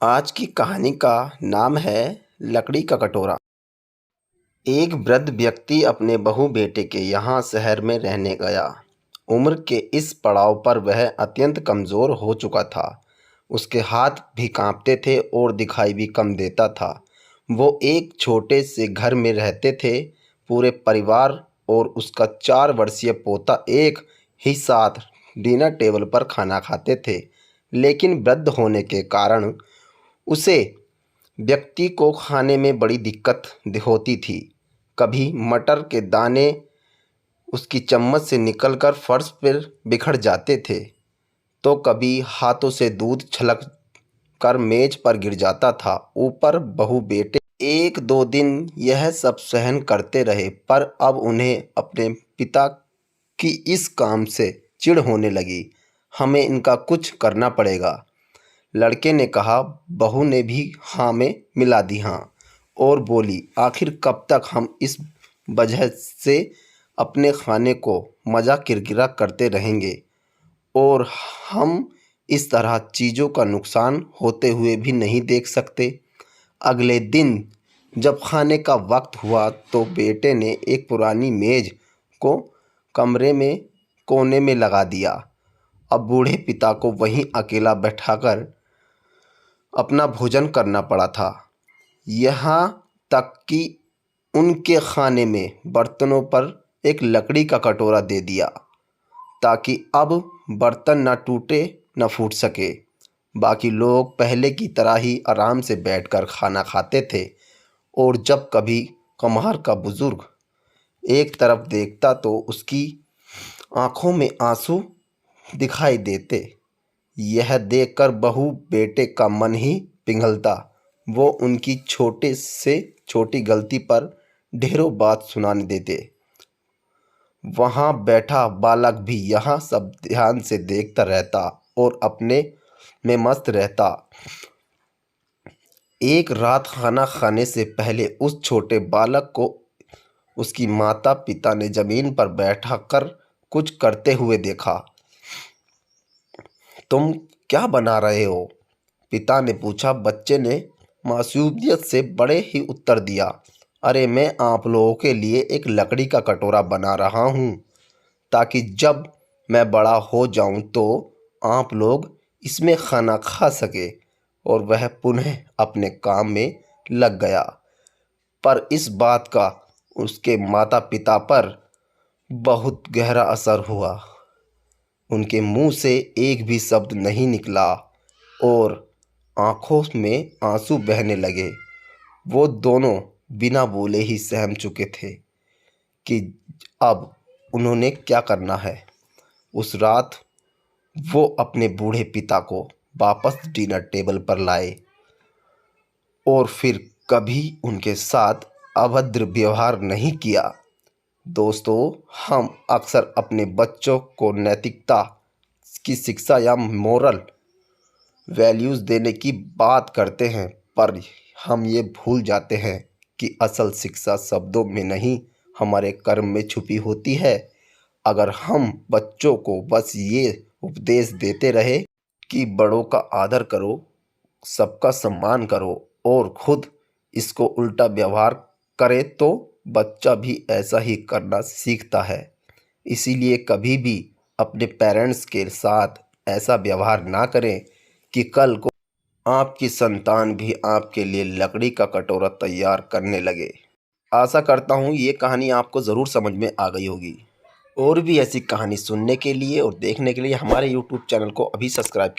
आज की कहानी का नाम है लकड़ी का कटोरा। एक वृद्ध व्यक्ति अपने बहू बेटे के यहाँ शहर में रहने गया। उम्र के इस पड़ाव पर वह अत्यंत कमज़ोर हो चुका था। उसके हाथ भी कांपते थे और दिखाई भी कम देता था। वो एक छोटे से घर में रहते थे। पूरे परिवार और उसका 4 वर्षीय पोता एक ही साथ डिनर टेबल पर खाना खाते थे। लेकिन वृद्ध होने के कारण उसे व्यक्ति को खाने में बड़ी दिक्कत होती थी। कभी मटर के दाने उसकी चम्मच से निकलकर फर्श पर बिखर जाते थे, तो कभी हाथों से दूध छलक कर मेज पर गिर जाता था। ऊपर बहू बेटे 1-2 दिन यह सब सहन करते रहे, पर अब उन्हें अपने पिता की इस काम से चिढ़ होने लगी। हमें इनका कुछ करना पड़ेगा, लड़के ने कहा। बहू ने भी हाँ में मिला दी हाँ और बोली, आखिर कब तक हम इस वजह से अपने खाने को मज़ा किरकिरा करते रहेंगे और हम इस तरह चीज़ों का नुकसान होते हुए भी नहीं देख सकते। अगले दिन जब खाने का वक्त हुआ तो बेटे ने एक पुरानी मेज़ को कमरे में कोने में लगा दिया। अब बूढ़े पिता को वहीं अकेला बैठाकर अपना भोजन करना पड़ा था। यहाँ तक कि उनके खाने में बर्तनों पर एक लकड़ी का कटोरा दे दिया, ताकि अब बर्तन न टूटे न फूट सके। बाकी लोग पहले की तरह ही आराम से बैठकर खाना खाते थे और जब कभी कमार का बुजुर्ग एक तरफ देखता तो उसकी आंखों में आंसू दिखाई देते। यह देखकर बहू बेटे का मन ही पिघलता। वो उनकी छोटे से छोटी गलती पर ढेरों बात सुनाने देते। वहाँ बैठा बालक भी यह सब ध्यान से देखता रहता और अपने में मस्त रहता। एक रात खाना खाने से पहले उस छोटे बालक को उसकी माता पिता ने जमीन पर बैठा कर कुछ करते हुए देखा। तुम क्या बना रहे हो? पिता ने पूछा। बच्चे ने मासूमियत से बड़े ही उत्तर दिया, अरे मैं आप लोगों के लिए एक लकड़ी का कटोरा बना रहा हूँ, ताकि जब मैं बड़ा हो जाऊँ तो आप लोग इसमें खाना खा सके। और वह पुनः अपने काम में लग गया। पर इस बात का उसके माता पिता पर बहुत गहरा असर हुआ। उनके मुंह से एक भी शब्द नहीं निकला और आंखों में आंसू बहने लगे। वो दोनों बिना बोले ही सहम चुके थे कि अब उन्होंने क्या करना है। उस रात वो अपने बूढ़े पिता को वापस डिनर टेबल पर लाए और फिर कभी उनके साथ अभद्र व्यवहार नहीं किया। दोस्तों, हम अक्सर अपने बच्चों को नैतिकता की शिक्षा या मोरल वैल्यूज़ देने की बात करते हैं, पर हम ये भूल जाते हैं कि असल शिक्षा शब्दों में नहीं, हमारे कर्म में छुपी होती है। अगर हम बच्चों को बस ये उपदेश देते रहे कि बड़ों का आदर करो, सबका सम्मान करो और खुद इसको उल्टा व्यवहार करें, तो बच्चा भी ऐसा ही करना सीखता है। इसीलिए कभी भी अपने पेरेंट्स के साथ ऐसा व्यवहार ना करें कि कल को आपकी संतान भी आपके लिए लकड़ी का कटोरा तैयार करने लगे। आशा करता हूँ ये कहानी आपको ज़रूर समझ में आ गई होगी। और भी ऐसी कहानी सुनने के लिए और देखने के लिए हमारे YouTube चैनल को अभी सब्सक्राइब